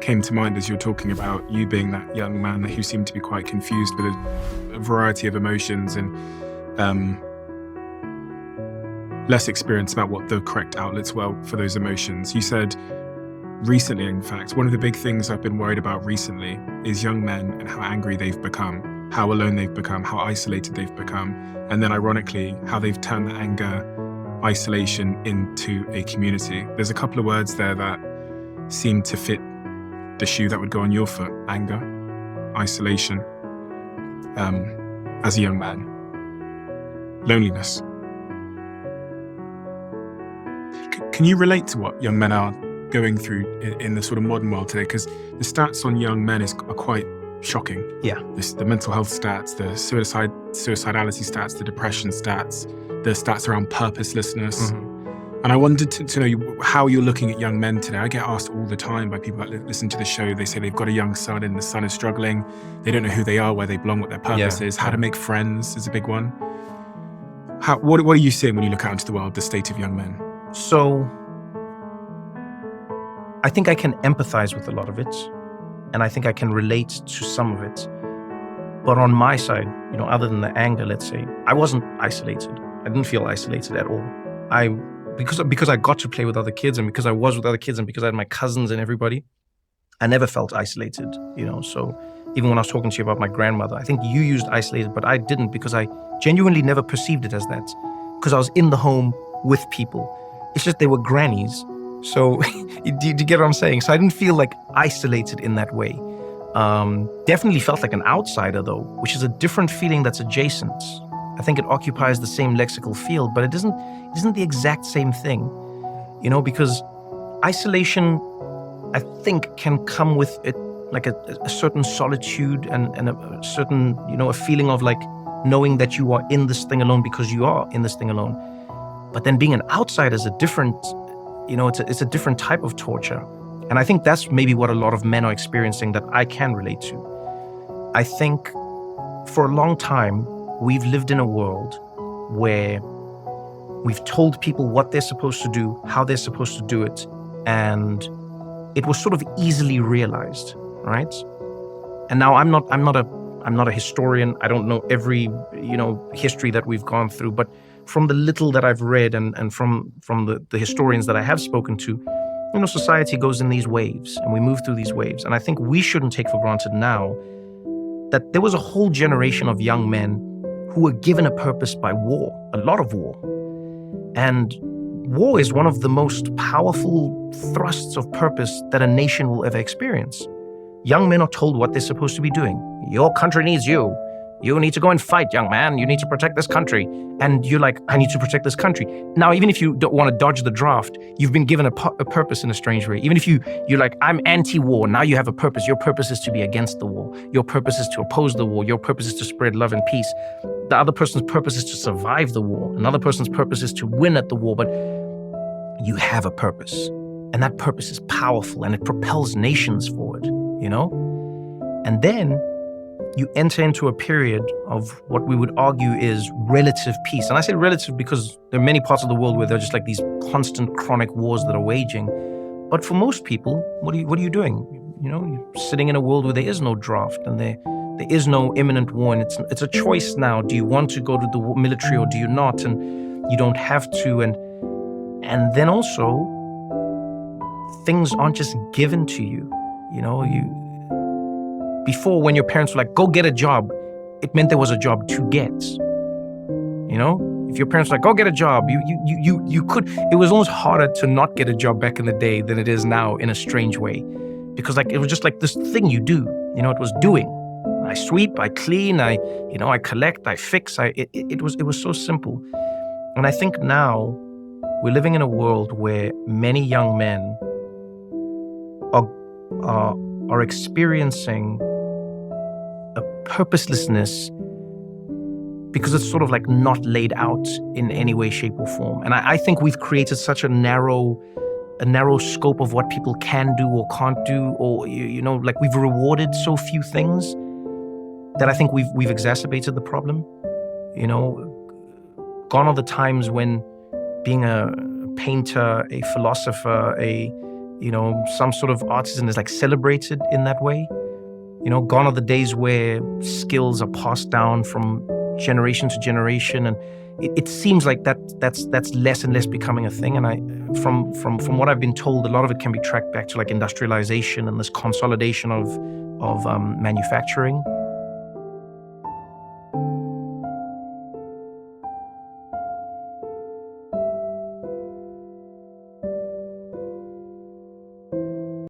came to mind as you're talking about you being that young man who seemed to be quite confused with a variety of emotions and less experience about what the correct outlets were for those emotions. You said recently, in fact, one of the big things I've been worried about recently is young men and how angry they've become, how alone they've become, how isolated they've become, and then ironically, how they've turned that anger, isolation into a community. There's a couple of words there that seem to fit the shoe that would go on your foot: anger, isolation, as a young man, loneliness. Can you relate to what young men are going through in the sort of modern world today? Because the stats on young men are quite shocking. Yeah. The mental health stats, the suicidality stats, the depression stats, the stats around purposelessness. Mm-hmm. And I wanted to know how you're looking at young men today. I get asked all the time by people that listen to the show. They say they've got a young son and the son is struggling. They don't know who they are, where they belong, what their purpose is. How to make friends is a big one. What are you seeing when you look out into the world, the state of young men? So I think I can empathize with a lot of it, and I think I can relate to some of it. But on my side, other than the anger, let's say, I wasn't isolated. I didn't feel isolated at all. Because I got to play with other kids, and because I was with other kids, and because I had my cousins and everybody, I never felt isolated, So even when I was talking to you about my grandmother, I think you used isolated, but I didn't, because I genuinely never perceived it as that, because I was in the home with people. It's just they were grannies. So do you get what I'm saying? So I didn't feel like isolated in that way. Definitely felt like an outsider though, which is a different feeling that's adjacent. I think it occupies the same lexical field, but it isn't the exact same thing, because isolation, I think, can come with it like a certain solitude and a certain, a feeling of like knowing that you are in this thing alone because you are in this thing alone. But then being an outsider is a different, it's a different type of torture. And I think that's maybe what a lot of men are experiencing that I can relate to. I think for a long time, we've lived in a world where we've told people what they're supposed to do, how they're supposed to do it, and it was sort of easily realized, right? And now I'm not a historian. I don't know every, history that we've gone through, but from the little that I've read and from the historians that I have spoken to, society goes in these waves and we move through these waves. And I think we shouldn't take for granted now that there was a whole generation of young men who were given a purpose by war, a lot of war. And war is one of the most powerful thrusts of purpose that a nation will ever experience. Young men are told what they're supposed to be doing. Your country needs you. You need to go and fight, young man. You need to protect this country. And you're like, I need to protect this country. Now, even if you don't want to dodge the draft, you've been given a purpose in a strange way. Even if you're like, I'm anti-war, now you have a purpose. Your purpose is to be against the war. Your purpose is to oppose the war. Your purpose is to spread love and peace. The other person's purpose is to survive the war. Another person's purpose is to win at the war. But you have a purpose. And that purpose is powerful and it propels nations forward, And then you enter into a period of what we would argue is relative peace. And I say relative because there are many parts of the world where there are just like these constant chronic wars that are waging. But for most people, what are you doing? You're sitting in a world where there is no draft and there is no imminent war. And it's a choice now. Do you want to go to the military or do you not? And you don't have to. And then also, things aren't just given to you. Before, when your parents were like, go get a job, it meant there was a job to get. If your parents were like, go get a job, you could. It was almost harder to not get a job back in the day than it is now in a strange way. Because it was just like this thing you do. It was doing. I sweep, I clean, I collect, I fix. It was so simple. And I think now we're living in a world where many young men are experiencing a purposelessness because it's sort of like not laid out in any way, shape, or form. And I think we've created such a narrow scope of what people can do or can't do, or like we've rewarded so few things that I think we've exacerbated the problem. Gone are the times when being a painter, a philosopher, a some sort of artisan is like celebrated in that way. Gone are the days where skills are passed down from generation to generation, and it seems like that's less and less becoming a thing. And from what I've been told, a lot of it can be tracked back to like industrialization and this consolidation of manufacturing.